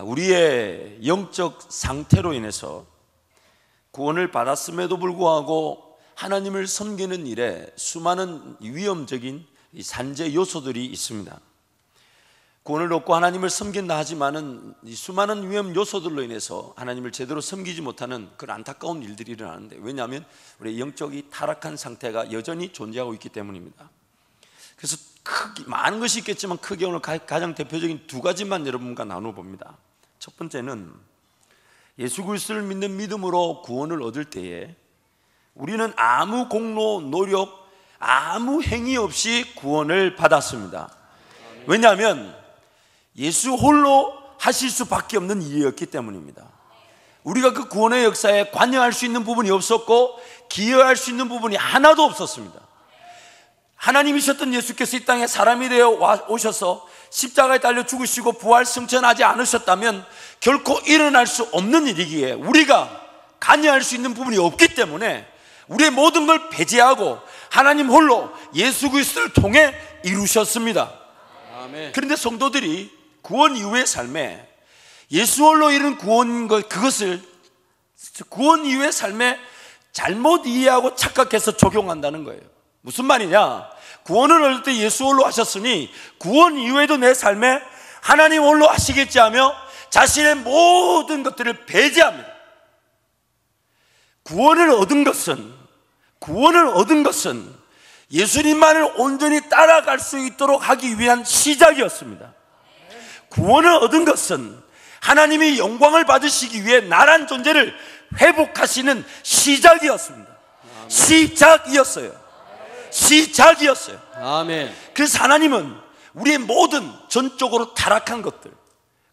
우리의 영적 상태로 인해서 구원을 받았음에도 불구하고 하나님을 섬기는 일에 수많은 위험적인 산재 요소들이 있습니다. 구원을 얻고 하나님을 섬긴다 하지만은 이 수많은 위험 요소들로 인해서 하나님을 제대로 섬기지 못하는 그런 안타까운 일들이 일어나는데, 왜냐하면 우리의 영적이 타락한 상태가 여전히 존재하고 있기 때문입니다. 그래서 많은 것이 있겠지만 크게 오늘 가장 대표적인 두 가지만 여러분과 나눠봅니다. 첫 번째는 예수 그리스도를 믿는 믿음으로 구원을 얻을 때에 우리는 아무 공로, 노력, 아무 행위 없이 구원을 받았습니다. 왜냐하면 예수 홀로 하실 수밖에 없는 일이었기 때문입니다. 우리가 그 구원의 역사에 관여할 수 있는 부분이 없었고 기여할 수 있는 부분이 하나도 없었습니다. 하나님이셨던 예수께서 이 땅에 사람이 되어 오셔서 십자가에 달려 죽으시고 부활 승천하지 않으셨다면 결코 일어날 수 없는 일이기에 우리가 관여할 수 있는 부분이 없기 때문에 우리의 모든 걸 배제하고 하나님 홀로 예수 그리스도를 통해 이루셨습니다. 아멘. 그런데 성도들이 구원 이후의 삶에 예수 홀로 이룬 그것을 구원 이후의 삶에 잘못 이해하고 착각해서 적용한다는 거예요. 무슨 말이냐? 구원을 얻을 때 예수 홀로 하셨으니 구원 이후에도 내 삶에 하나님 홀로 하시겠지 하며 자신의 모든 것들을 배제합니다. 구원을 얻은 것은 예수님만을 온전히 따라갈 수 있도록 하기 위한 시작이었습니다. 구원을 얻은 것은 하나님이 영광을 받으시기 위해 나란 존재를 회복하시는 시작이었습니다. 시작이었어요. 아멘. 그래서 하나님은 우리의 모든 전적으로 타락한 것들,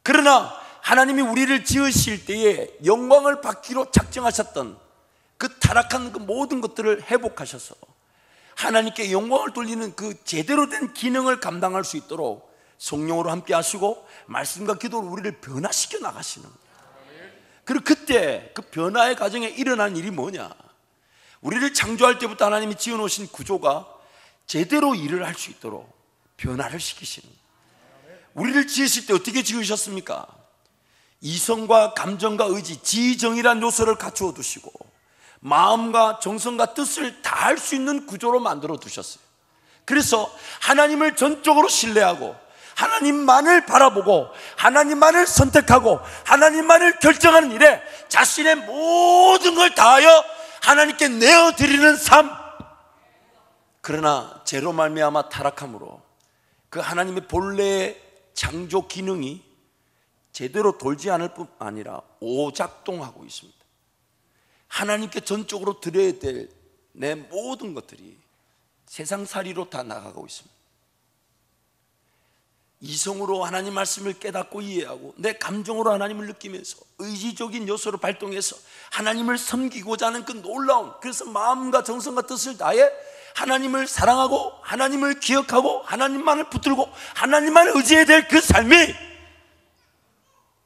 그러나 하나님이 우리를 지으실 때에 영광을 받기로 작정하셨던 그 타락한 그 모든 것들을 회복하셔서 하나님께 영광을 돌리는 그 제대로 된 기능을 감당할 수 있도록 성령으로 함께 하시고 말씀과 기도로 우리를 변화시켜 나가시는 거예요. 그리고 그때 그 변화의 과정에 일어난 일이 뭐냐? 우리를 창조할 때부터 하나님이 지어놓으신 구조가 제대로 일을 할 수 있도록 변화를 시키시는 거예요. 우리를 지으실 때 어떻게 지으셨습니까? 이성과 감정과 의지, 지정이란 요소를 갖추어 두시고 마음과 정성과 뜻을 다할 수 있는 구조로 만들어 두셨어요. 그래서 하나님을 전적으로 신뢰하고 하나님만을 바라보고 하나님만을 선택하고 하나님만을 결정하는 일에 자신의 모든 걸 다하여 하나님께 내어드리는 삶. 그러나 죄로 말미암아 타락함으로 그 하나님의 본래의 창조 기능이 제대로 돌지 않을 뿐 아니라 오작동하고 있습니다. 하나님께 전적으로 드려야 될 내 모든 것들이 세상살이로 다 나가고 있습니다. 이성으로 하나님 말씀을 깨닫고 이해하고 내 감정으로 하나님을 느끼면서 의지적인 요소를 발동해서 하나님을 섬기고자 하는 그 놀라운, 그래서 마음과 정성과 뜻을 다해 하나님을 사랑하고 하나님을 기억하고 하나님만을 붙들고 하나님만을 의지해야 될 그 삶이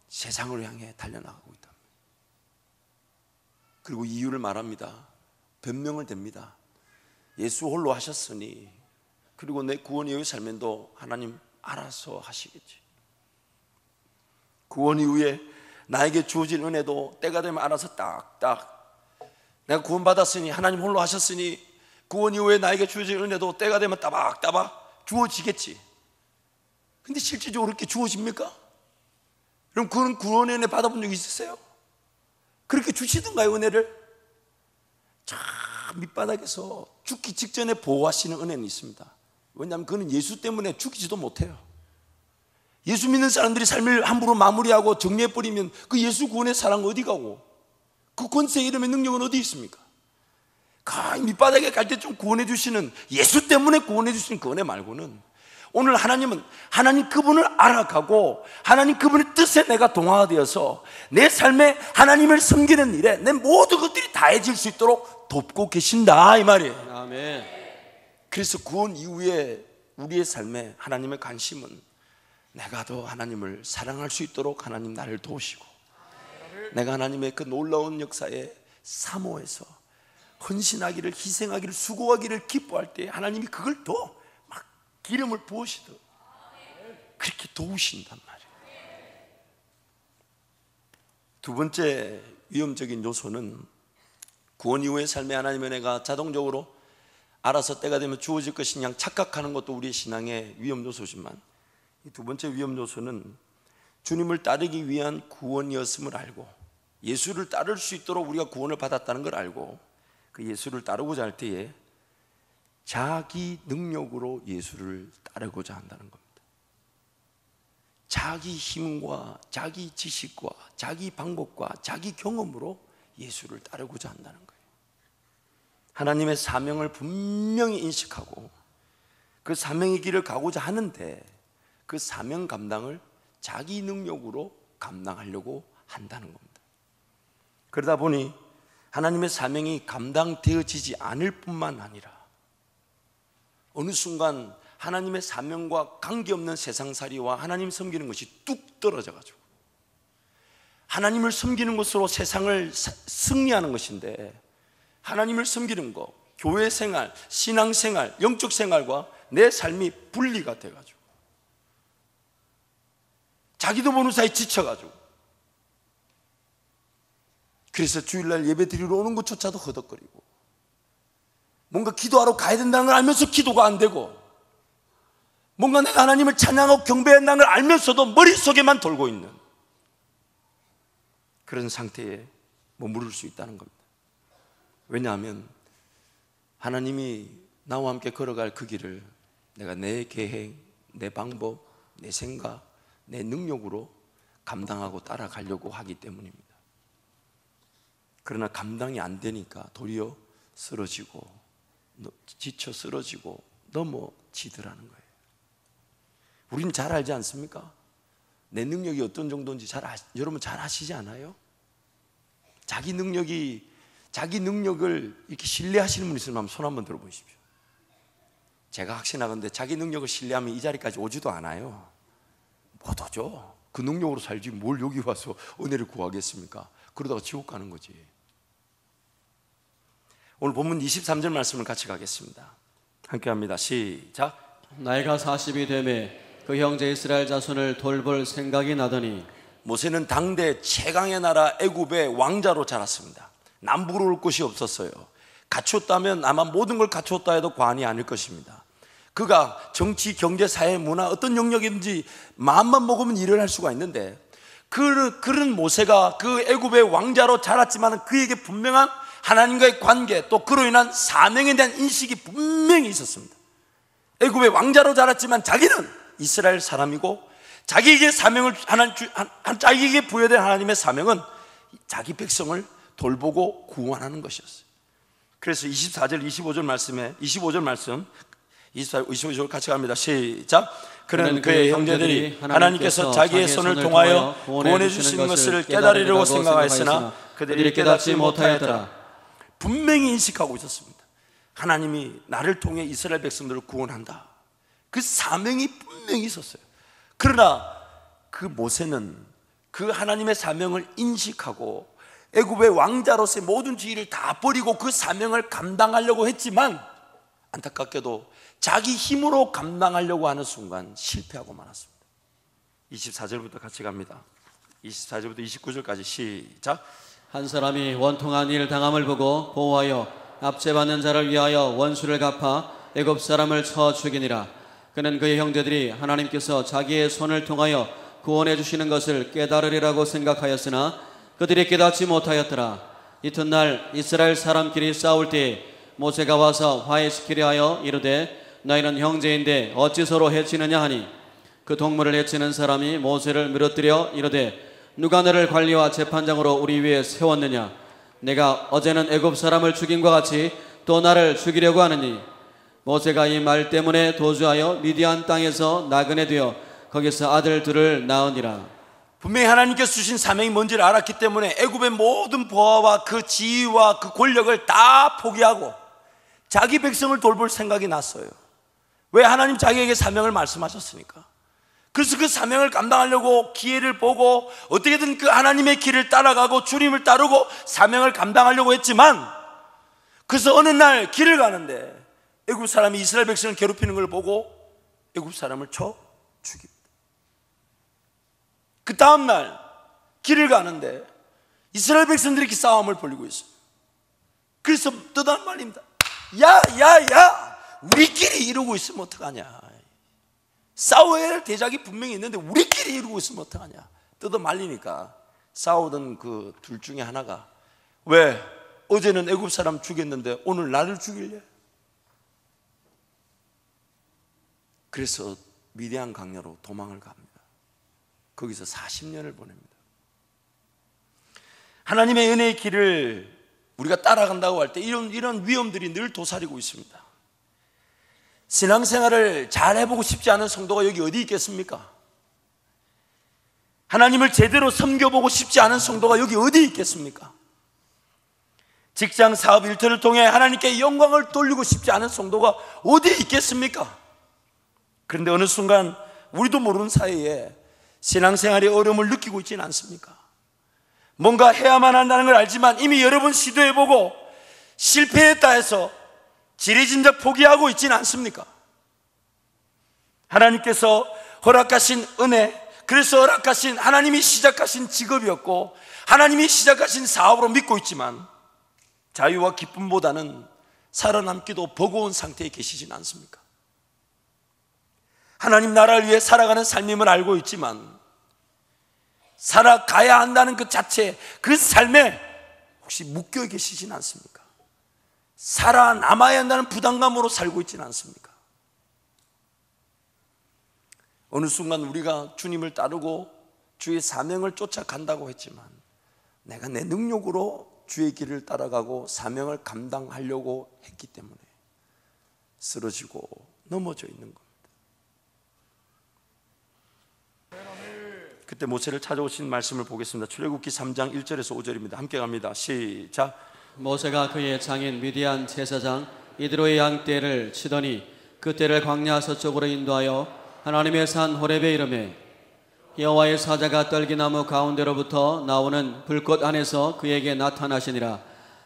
세상을 향해 달려나가고 있다. 그리고 이유를 말합니다. 변명을 댑니다. 예수 홀로 하셨으니 그리고 내 구원 이후의 삶에도 하나님 알아서 하시겠지. 구원 이후에 나에게 주어진 은혜도 때가 되면 알아서 딱딱, 내가 구원받았으니 하나님 홀로 하셨으니 구원 이후에 나에게 주어진 은혜도 때가 되면 따박따박 주어지겠지. 근데 실질적으로 그렇게 주어집니까? 그럼 그런 구원의 은혜 받아본 적 있으세요? 그렇게 주시던가요, 은혜를? 저 밑바닥에서 죽기 직전에 보호하시는 은혜는 있습니다. 왜냐하면 그는 예수 때문에 죽이지도 못해요. 예수 믿는 사람들이 삶을 함부로 마무리하고 정리해버리면 그 예수 구원의 사랑 어디 가고 그 권세 이름의 능력은 어디 있습니까? 그 밑바닥에 갈 때 좀 구원해 주시는, 예수 때문에 구원해 주시는 그 은혜 말고는, 오늘 하나님은 하나님 그분을 알아가고 하나님 그분의 뜻에 내가 동화되어서 내 삶에 하나님을 섬기는 일에 내 모든 것들이 다해질 수 있도록 돕고 계신다, 이 말이에요. 아멘. 그래서 구원 이후에 우리의 삶에 하나님의 관심은 내가 더 하나님을 사랑할 수 있도록 하나님 나를 도우시고, 내가 하나님의 그 놀라운 역사에 사모해서 헌신하기를, 희생하기를, 수고하기를 기뻐할 때 하나님이 그걸 더 막 기름을 부으시듯 그렇게 도우신단 말이에요. 두 번째 위험적인 요소는 구원 이후의 삶의 하나님의 은혜가 자동적으로 알아서 때가 되면 주어질 것인 양 착각하는 것도 우리의 신앙의 위험 요소지만, 이 두 번째 위험 요소는 주님을 따르기 위한 구원이었음을 알고 예수를 따를 수 있도록 우리가 구원을 받았다는 걸 알고 그 예수를 따르고자 할 때에 자기 능력으로 예수를 따르고자 한다는 겁니다. 자기 힘과 자기 지식과 자기 방법과 자기 경험으로 예수를 따르고자 한다는 거예요. 하나님의 사명을 분명히 인식하고 그 사명의 길을 가고자 하는데 그 사명 감당을 자기 능력으로 감당하려고 한다는 겁니다. 그러다 보니 하나님의 사명이 감당되어지지 않을 뿐만 아니라 어느 순간 하나님의 사명과 관계없는 세상살이와 하나님 섬기는 것이 뚝 떨어져가지고 하나님을 섬기는 것으로 세상을 승리하는 것인데, 하나님을 섬기는 것, 교회 생활, 신앙 생활, 영적 생활과 내 삶이 분리가 돼가지고 자기도 모르는 사이 지쳐가지고, 그래서 주일날 예배 드리러 오는 것조차도 허덕거리고, 뭔가 기도하러 가야 된다는 걸 알면서 기도가 안 되고, 뭔가 내가 하나님을 찬양하고 경배한다는 걸 알면서도 머릿속에만 돌고 있는 그런 상태에 머무를 수 있다는 겁니다. 왜냐하면 하나님이 나와 함께 걸어갈 그 길을 내가 내 계획, 내 방법, 내 생각, 내 능력으로 감당하고 따라가려고 하기 때문입니다. 그러나 감당이 안 되니까 도리어 쓰러지고 지쳐 쓰러지고 넘어지더라는 거예요. 우리는 잘 알지 않습니까? 내 능력이 어떤 정도인지 여러분 잘 아시지 않아요? 자기 능력을 이렇게 신뢰하시는 분 있으면 한번 손 한번 들어보십시오. 제가 확신하건대 자기 능력을 신뢰하면 이 자리까지 오지도 않아요. 못 오죠. 그 능력으로 살지 뭘 여기 와서 은혜를 구하겠습니까? 그러다가 지옥 가는 거지. 오늘 본문 23절 말씀을 같이 가겠습니다. 함께 합니다. 시작. 나이가 40이 되매 그 형제 이스라엘 자손을 돌볼 생각이 나더니, 모세는 당대 최강의 나라 애굽의 왕자로 자랐습니다. 남부로 올 곳이 없었어요. 갖추었다면 아마 모든 걸 갖추었다 해도 과언이 아닐 것입니다. 그가 정치, 경제, 사회, 문화 어떤 영역이든지 마음만 먹으면 일을 할 수가 있는데, 그런 모세가 그 애굽의 왕자로 자랐지만 그에게 분명한 하나님과의 관계, 또 그로 인한 사명에 대한 인식이 분명히 있었습니다. 애굽의 왕자로 자랐지만 자기는 이스라엘 사람이고 자기에게 자기에게 부여된 하나님의 사명은 자기 백성을 돌보고 구원하는 것이었어요. 그래서 24절 25절 말씀 25절 같이 갑니다. 시작. 그는 그의 형제들이 하나님께서 자기의 손을 통하여 구원해 주시는 것을 깨달으려고 생각하였으나 그들이 깨닫지 못하였더라. 분명히 인식하고 있었습니다. 하나님이 나를 통해 이스라엘 백성들을 구원한다. 그 사명이 분명히 있었어요. 그러나 그 모세는 그 하나님의 사명을 인식하고 애굽의 왕자로서의 모든 지위를 다 버리고 그 사명을 감당하려고 했지만, 안타깝게도 자기 힘으로 감당하려고 하는 순간 실패하고 말았습니다. 24절부터 같이 갑니다. 24절부터 29절까지 시작. 한 사람이 원통한 일 당함을 보고 보호하여 압제받는 자를 위하여 원수를 갚아 애굽 사람을 쳐 죽이니라. 그는 그의 형제들이 하나님께서 자기의 손을 통하여 구원해 주시는 것을 깨달으리라고 생각하였으나 그들이 깨닫지 못하였더라. 이튿날 이스라엘 사람끼리 싸울 때 모세가 와서 화해시키려 하여 이르되, 너희는 형제인데 어찌 서로 해치느냐 하니, 그 동물을 해치는 사람이 모세를 물어뜨려 이르되, 누가 너를 관리와 재판장으로 우리 위에 세웠느냐? 내가 어제는 애굽 사람을 죽임과 같이 또 나를 죽이려고 하느니, 모세가 이 말 때문에 도주하여 미디안 땅에서 나그네 되어 거기서 아들 둘을 낳으니라. 분명히 하나님께서 주신 사명이 뭔지를 알았기 때문에 애굽의 모든 보화와 그 지위와 그 권력을 다 포기하고 자기 백성을 돌볼 생각이 났어요. 왜? 하나님 자기에게 사명을 말씀하셨으니까. 그래서 그 사명을 감당하려고 기회를 보고 어떻게든 그 하나님의 길을 따라가고 주님을 따르고 사명을 감당하려고 했지만, 그래서 어느 날 길을 가는데 애굽 사람이 이스라엘 백성을 괴롭히는 걸 보고 애굽 사람을 쳐 죽입니다. 그 다음 날 길을 가는데 이스라엘 백성들이 이렇게 싸움을 벌이고 있어요. 그래서 떠나는 말입니다. 야, 우리끼리 이러고 있으면 어떡하냐. 싸워야 할 대작이 분명히 있는데 우리끼리 이러고 있으면 어떡하냐. 뜯어 말리니까 싸우던 그 둘 중에 하나가, 왜 어제는 애굽 사람 죽였는데 오늘 나를 죽일래? 그래서 미디안 강야로 도망을 갑니다. 거기서 40년을 보냅니다. 하나님의 은혜의 길을 우리가 따라간다고 할 때 이런 위험들이 늘 도사리고 있습니다. 신앙생활을 잘 해보고 싶지 않은 성도가 여기 어디 있겠습니까? 하나님을 제대로 섬겨보고 싶지 않은 성도가 여기 어디 있겠습니까? 직장, 사업, 일터를 통해 하나님께 영광을 돌리고 싶지 않은 성도가 어디 있겠습니까? 그런데 어느 순간 우리도 모르는 사이에 신앙생활의 어려움을 느끼고 있지는 않습니까? 뭔가 해야만 한다는 걸 알지만 이미 여러 번 시도해보고 실패했다 해서 지레짐작 포기하고 있지는 않습니까? 하나님께서 허락하신 은혜, 그래서 허락하신 하나님이 시작하신 직업이었고 하나님이 시작하신 사업으로 믿고 있지만 자유와 기쁨보다는 살아남기도 버거운 상태에 계시진 않습니까? 하나님 나라를 위해 살아가는 삶임을 알고 있지만 살아가야 한다는 그 자체, 그 삶에 혹시 묶여 계시진 않습니까? 살아남아야 한다는 부담감으로 살고 있지는 않습니까? 어느 순간 우리가 주님을 따르고 주의 사명을 쫓아간다고 했지만 내가 내 능력으로 주의 길을 따라가고 사명을 감당하려고 했기 때문에 쓰러지고 넘어져 있는 겁니다. 그때 모세를 찾아오신 말씀을 보겠습니다. 출애굽기 3장 1절에서 5절입니다. 함께 갑니다. 시작. 모세가 그의 장인 미디안 제사장 이드로의 양 떼를 치더니 그 떼를 광야 서쪽으로 인도하여 하나님의 산 호렙에 이르매 여호와의 사자가 떨기나무 가운데로부터 나오는 불꽃 안에서 그에게 나타나시니라.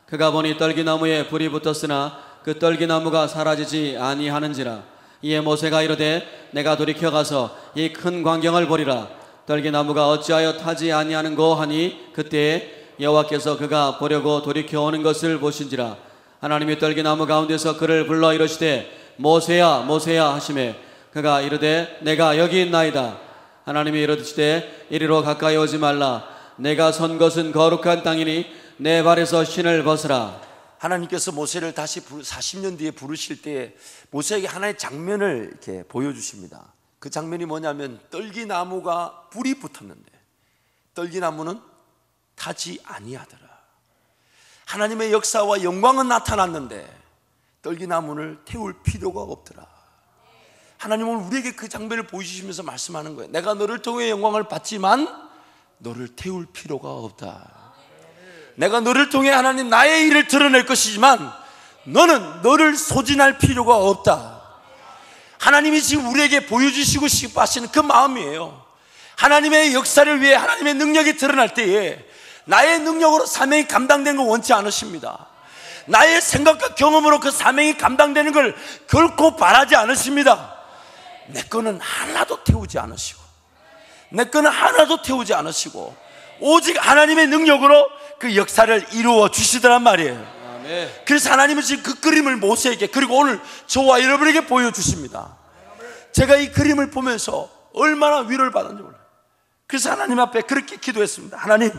그가 보니 떨기나무에 불이 붙었으나 그 떨기나무가 사라지지 아니하는지라. 이에 모세가 이르되 내가 돌이켜 가서 이 큰 광경을 보리라. 떨기나무가 어찌하여 타지 아니하는고 하니 그때에 여호와께서 그가 보려고 돌이켜 오는 것을 보신지라. 하나님이 떨기나무 가운데서 그를 불러 이르시되 모세야 모세야 하시매 그가 이르되 내가 여기 있나이다. 하나님이 이르시되 이리로 가까이 오지 말라. 내가 선 것은 거룩한 땅이니 내 발에서 신을 벗으라. 하나님께서 모세를 다시 40년 뒤에 부르실 때 모세에게 하나의 장면을 이렇게 보여주십니다. 그 장면이 뭐냐면 떨기나무가 불이 붙었는데 떨기나무는 타지 아니하더라. 하나님의 역사와 영광은 나타났는데 떨기나무를 태울 필요가 없더라. 하나님은 우리에게 그 장면을 보여주시면서 말씀하는 거예요. 내가 너를 통해 영광을 받지만 너를 태울 필요가 없다. 내가 너를 통해 하나님 나의 일을 드러낼 것이지만 너는 너를 소진할 필요가 없다. 하나님이 지금 우리에게 보여주시고 싶어 하시는 그 마음이에요. 하나님의 역사를 위해 하나님의 능력이 드러날 때에 나의 능력으로 사명이 감당된 걸 원치 않으십니다. 나의 생각과 경험으로 그 사명이 감당되는 걸 결코 바라지 않으십니다. 내 거는 하나도 태우지 않으시고 내 거는 하나도 태우지 않으시고 오직 하나님의 능력으로 그 역사를 이루어 주시더란 말이에요. 그래서 하나님은 지금 그 그림을 모세에게 그리고 오늘 저와 여러분에게 보여주십니다. 제가 이 그림을 보면서 얼마나 위로를 받았는지 몰라요. 그래서 하나님 앞에 그렇게 기도했습니다. 하나님,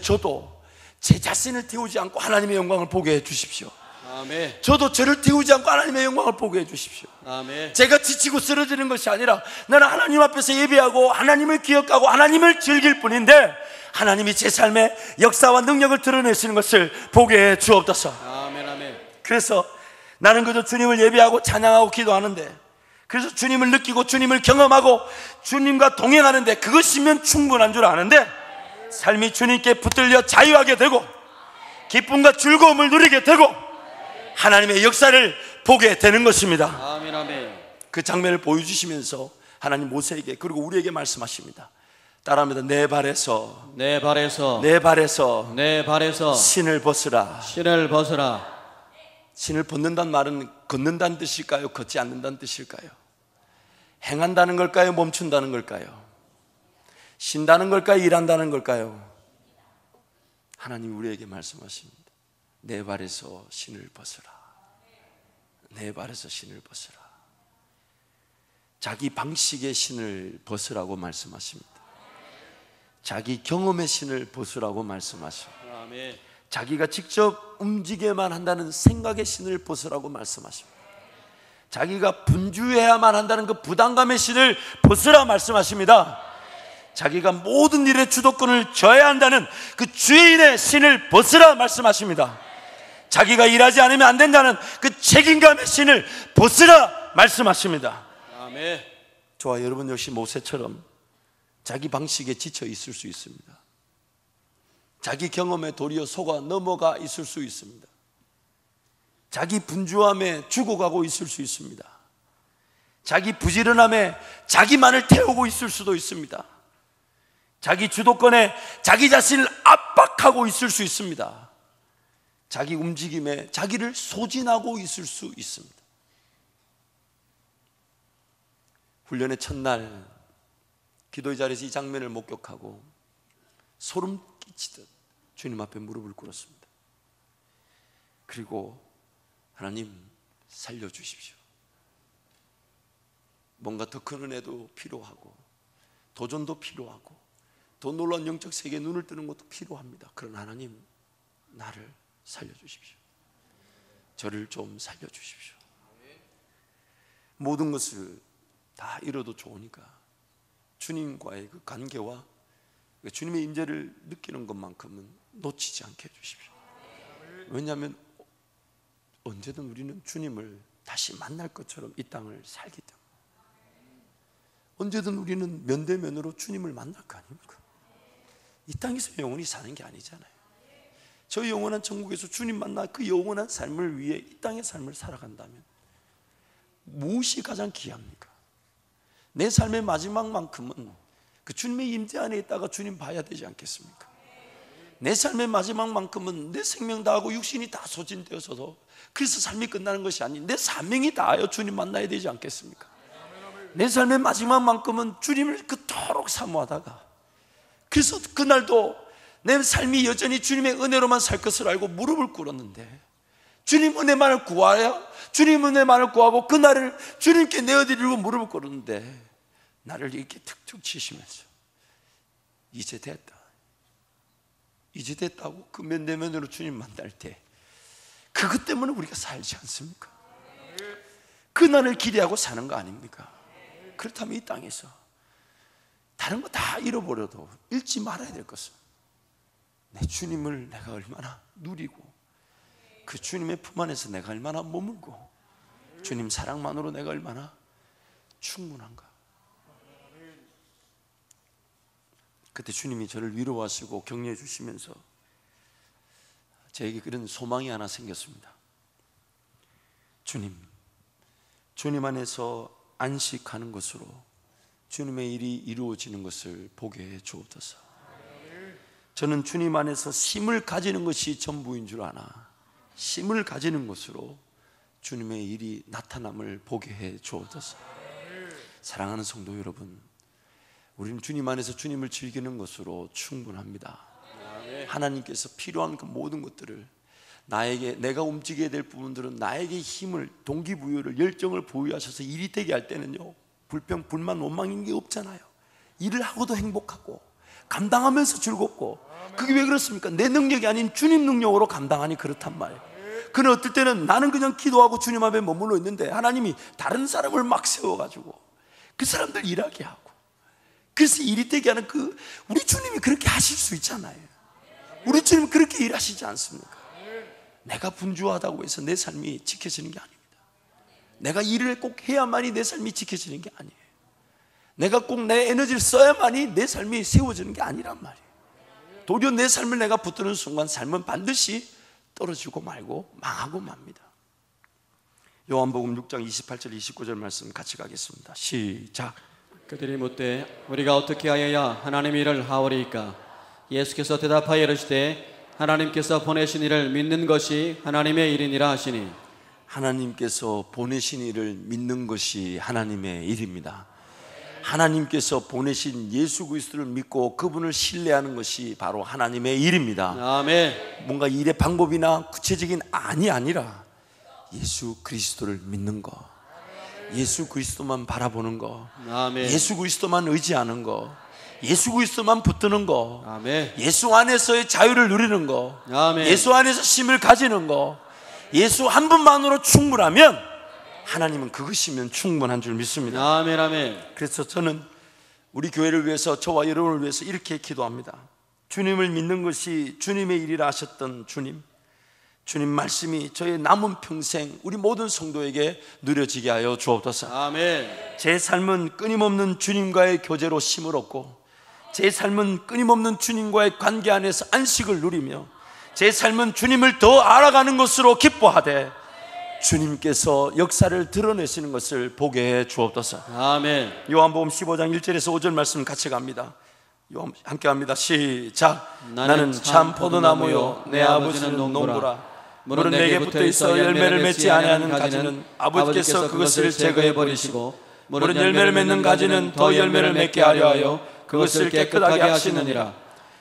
저도 제 자신을 태우지 않고 하나님의 영광을 보게 해주십시오. 아멘. 저도 저를 태우지 않고 하나님의 영광을 보게 해주십시오. 아멘. 제가 지치고 쓰러지는 것이 아니라 나는 하나님 앞에서 예배하고 하나님을 기억하고 하나님을 즐길 뿐인데 하나님이 제 삶의 역사와 능력을 드러내시는 것을 보게 해 주옵소서. 아멘. 아멘. 그래서 나는 그저 주님을 예배하고 찬양하고 기도하는데 그래서 주님을 느끼고 주님을 경험하고 주님과 동행하는데 그것이면 충분한 줄 아는데 삶이 주님께 붙들려 자유하게 되고 기쁨과 즐거움을 누리게 되고 하나님의 역사를 보게 되는 것입니다. 아멘. 아멘. 그 장면을 보여주시면서 하나님 모세에게 그리고 우리에게 말씀하십니다. 따라합니다. 내 발에서 신을 벗으라. 신을 벗으라. 신을 벗는다는 말은 걷는다는 뜻일까요? 걷지 않는다는 뜻일까요? 행한다는 걸까요? 멈춘다는 걸까요? 쉰다는 걸까요? 일한다는 걸까요? 하나님 우리에게 말씀하십니다. 내 발에서 신을 벗으라. 내 발에서 신을 벗으라. 자기 방식의 신을 벗으라고 말씀하십니다. 자기 경험의 신을 벗으라고 말씀하십니다. 아멘. 자기가 직접 움직여야만 한다는 생각의 신을 벗으라고 말씀하십니다. 자기가 분주해야만 한다는 그 부담감의 신을 벗으라 말씀하십니다. 자기가 모든 일의 주도권을 져야 한다는 그 주인의 신을 벗으라 말씀하십니다. 자기가 일하지 않으면 안 된다는 그 책임감의 신을 벗으라 말씀하십니다. 아멘. 저와 여러분 역시 모세처럼 자기 방식에 지쳐 있을 수 있습니다. 자기 경험에 도리어 속아 넘어가 있을 수 있습니다. 자기 분주함에 죽어가고 있을 수 있습니다. 자기 부지런함에 자기만을 태우고 있을 수도 있습니다. 자기 주도권에 자기 자신을 압박하고 있을 수 있습니다. 자기 움직임에 자기를 소진하고 있을 수 있습니다. 훈련의 첫날 기도의 자리에서 이 장면을 목격하고 소름 끼치듯 주님 앞에 무릎을 꿇었습니다. 그리고 하나님 살려주십시오. 뭔가 더 큰 은혜도 필요하고 도전도 필요하고 더 놀라운 영적 세계에 눈을 뜨는 것도 필요합니다. 그러나 하나님 나를 살려주십시오. 저를 좀 살려주십시오. 모든 것을 다 잃어도 좋으니까 주님과의 그 관계와 주님의 임재를 느끼는 것만큼은 놓치지 않게 해주십시오. 왜냐하면 언제든 우리는 주님을 다시 만날 것처럼 이 땅을 살기 때문에 언제든 우리는 면대면으로 주님을 만날 거 아닙니까? 이 땅에서 영원히 사는 게 아니잖아요. 저 영원한 천국에서 주님 만나 그 영원한 삶을 위해 이 땅의 삶을 살아간다면 무엇이 가장 귀합니까? 내 삶의 마지막만큼은 그 주님의 임재 안에 있다가 주님 봐야 되지 않겠습니까? 내 삶의 마지막만큼은 내 생명 다하고 육신이 다 소진되어서도 그래서 삶이 끝나는 것이 아닌 내 사명이 다하여 주님 만나야 되지 않겠습니까? 내 삶의 마지막만큼은 주님을 그토록 사모하다가 그래서 그날도 내 삶이 여전히 주님의 은혜로만 살 것을 알고 무릎을 꿇었는데 주님 은혜만을 구하여 주님 은혜만을 구하고 그날을 주님께 내어드리고 무릎을 꿇었는데 나를 이렇게 툭툭 치시면서 이제 됐다, 이제 됐다고 그 면대면으로 주님 만날 때 그것 때문에 우리가 살지 않습니까? 그날을 기대하고 사는 거 아닙니까? 그렇다면 이 땅에서 다른 거 다 잃어버려도 잃지 말아야 될 것은 내 주님을 내가 얼마나 누리고 그 주님의 품 안에서 내가 얼마나 머물고 주님 사랑만으로 내가 얼마나 충분한가. 그때 주님이 저를 위로하시고 격려해 주시면서 저에게 그런 소망이 하나 생겼습니다. 주님 안에서 안식하는 것으로 주님의 일이 이루어지는 것을 보게 해 주옵소서. 저는 주님 안에서 힘을 가지는 것이 전부인 줄 아나 힘을 가지는 것으로 주님의 일이 나타남을 보게 해 주옵소서. 사랑하는 성도 여러분, 우리는 주님 안에서 주님을 즐기는 것으로 충분합니다. 하나님께서 필요한 그 모든 것들을 나에게, 내가 움직여야 될 부분들은 나에게 힘을, 동기부여를, 열정을 부여하셔서 일이 되게 할 때는요, 불평, 불만, 원망인 게 없잖아요. 일을 하고도 행복하고 감당하면서 즐겁고. 그게 왜 그렇습니까? 내 능력이 아닌 주님 능력으로 감당하니 그렇단 말이에요. 그는 어떨 때는 나는 그냥 기도하고 주님 앞에 머물러 있는데 하나님이 다른 사람을 막 세워가지고 그 사람들 일하게 하고, 그래서 일이 되게 하는 그 우리 주님이 그렇게 하실 수 있잖아요. 우리 주님 그렇게 일하시지 않습니까? 내가 분주하다고 해서 내 삶이 지켜지는 게 아닙니다. 내가 일을 꼭 해야만이 내 삶이 지켜지는 게 아니에요. 내가 꼭 내 에너지를 써야만이 내 삶이 세워지는 게 아니란 말이에요. 도리어 내 삶을 내가 붙드는 순간 삶은 반드시 떨어지고 말고 망하고 맙니다. 요한복음 6장 28절 29절 말씀 같이 가겠습니다. 시작. 그들이 묻되 우리가 어떻게 하여야 하나님의 일을 하오리이까? 예수께서 대답하여 이르시되 하나님께서 보내신 이를 믿는 것이 하나님의 일이니라 하시니. 하나님께서 보내신 일을 믿는 것이 하나님의 일입니다. 하나님께서 보내신 예수 그리스도를 믿고 그분을 신뢰하는 것이 바로 하나님의 일입니다. 아멘. 뭔가 일의 방법이나 구체적인 안이 아니라 예수 그리스도를 믿는 거, 예수 그리스도만 바라보는 거, 아멘. 예수 그리스도만 의지하는 거, 예수 그리스도만 붙드는 거, 아멘. 예수 안에서의 자유를 누리는 거, 아멘. 예수 안에서 쉼을 가지는 거, 예수 한 분만으로 충분하면 하나님은 그것이면 충분한 줄 믿습니다. 아멘. 아멘. 그래서 저는 우리 교회를 위해서, 저와 여러분을 위해서 이렇게 기도합니다. 주님을 믿는 것이 주님의 일이라 하셨던 주님 말씀이 저의 남은 평생 우리 모든 성도에게 누려지게 하여 주옵소서. 아멘. 제 삶은 끊임없는 주님과의 교제로 쉼을 얻고, 제 삶은 끊임없는 주님과의 관계 안에서 안식을 누리며, 제 삶은 주님을 더 알아가는 것으로 기뻐하되 주님께서 역사를 드러내시는 것을 보게 해 주옵소서. 아멘. 요한복음 15장 1절에서 5절 말씀 같이 갑니다. 함께 합니다. 시작. 나는 참 포도나무요 내 아버지는 농부라. 물은 내게 붙어 있어 열매를 맺지 아니하는 가지는 아버지께서 그것을 제거해 버리시고, 물은 열매를 맺는 가지는 더 열매를 맺게 하려 하여 그것을 깨끗하게 하시느니라.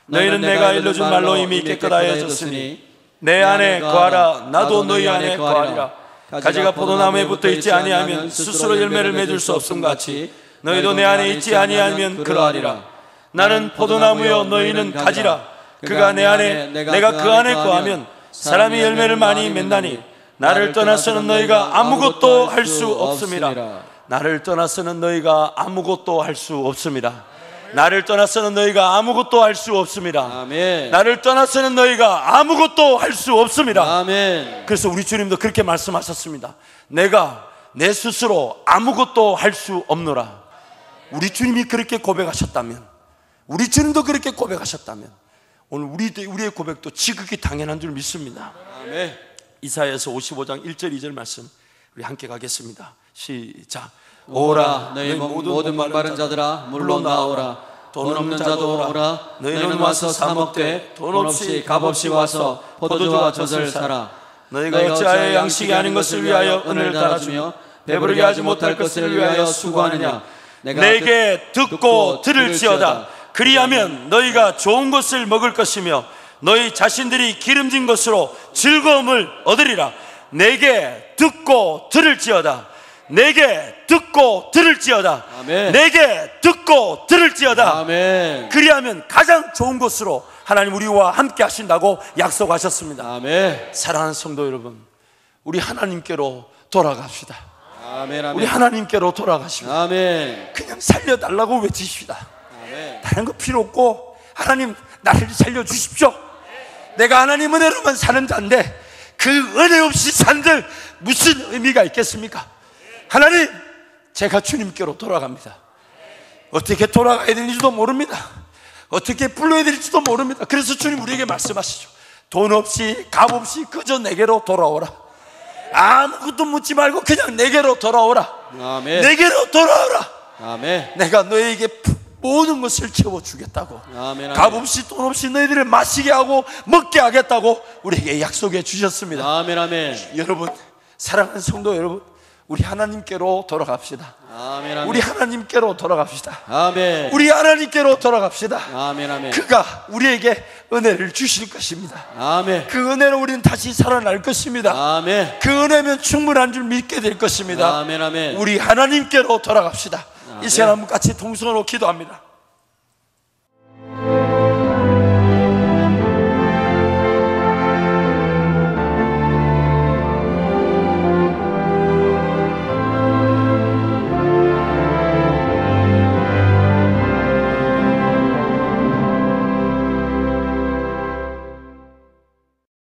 너희는 내가 일러준 말로 이미 깨끗하여졌으니 내 안에 거하라. 나도 너희 안에 거하리라. 가지가 포도나무에 붙어 있지 아니하면 스스로 열매를 맺을 수 없음 같이 너희도 내 안에 있지 아니하면 그러하리라. 나는 포도나무요 너희는 가지라. 그가 내 안에 내가 그 안에 거하면 사람이 열매를 많이 맺나니 나를 떠나서는 너희가 아무것도 할 수 없습니다. 나를 떠나서는 너희가 아무것도 할 수 없습니다. 나를 떠나서는 너희가 아무것도 할 수 없습니다. 아멘. 나를 떠나서는 너희가 아무것도 할 수 없습니다. 아멘. 그래서 우리 주님도 그렇게 말씀하셨습니다. 내가 내 스스로 아무것도 할 수 없노라. 우리 주님이 그렇게 고백하셨다면, 우리 주님도 그렇게 고백하셨다면 오늘 우리의 고백도 지극히 당연한 줄 믿습니다. 아멘. 이사야서 55장 1절 2절 말씀 우리 함께 가겠습니다. 시작. 오라 너희 모든 목마른 자들아 물로 나오라. 돈 없는 자도 오라. 너희는 와서 사 먹되 돈 없이 값없이 와서 포도주와 젖을 사라. 너희가 어찌하여 양식이 아닌 것을 위하여 은을 달아주며 배부르게 하지 못할 것을 위하여 수고하느냐. 내게 듣고 들을지어다. 그리하면 너희가 좋은 것을 먹을 것이며 너희 자신들이 기름진 것으로 즐거움을 얻으리라. 내게 듣고 들을지어다. 내게 듣고 들을지어다. 아멘. 내게 듣고 들을지어다. 아멘. 그리하면 가장 좋은 것으로 하나님 우리와 함께 하신다고 약속하셨습니다. 아멘. 사랑하는 성도 여러분, 우리 하나님께로 돌아갑시다. 아멘. 아멘. 우리 하나님께로 돌아가십니다. 아멘. 그냥 살려달라고 외치십시다. 아멘. 다른 거 필요 없고, 하나님 나를 살려주십시오. 내가 하나님 은혜로만 사는 자인데 그 은혜 없이 산들 무슨 의미가 있겠습니까? 하나님, 제가 주님께로 돌아갑니다. 어떻게 돌아가야 되는지도 모릅니다. 어떻게 불러야 될지도 모릅니다. 그래서 주님 우리에게 말씀하시죠. 돈 없이 값 없이 그저 내게로 돌아오라. 아무것도 묻지 말고 그냥 내게로 돌아오라. 아멘. 내게로 돌아오라. 아멘. 내가 너에게 모든 것을 채워주겠다고. 아멘. 값 없이 돈 없이 너희들을 마시게 하고 먹게 하겠다고 우리에게 약속해 주셨습니다. 아멘. 아멘. 여러분, 사랑하는 성도 여러분, 우리 하나님께로 돌아갑시다. 아멘. 아멘. 우리 하나님께로 돌아갑시다. 아멘. 우리 하나님께로 돌아갑시다. 아멘. 아멘. 그가 우리에게 은혜를 주실 것입니다. 아멘. 그 은혜로 우리는 다시 살아날 것입니다. 아멘. 그 은혜면 충분한 줄 믿게 될 것입니다. 아멘. 아멘. 우리 하나님께로 돌아갑시다. 아멘. 이 시간 한번 같이 동성으로 기도합니다.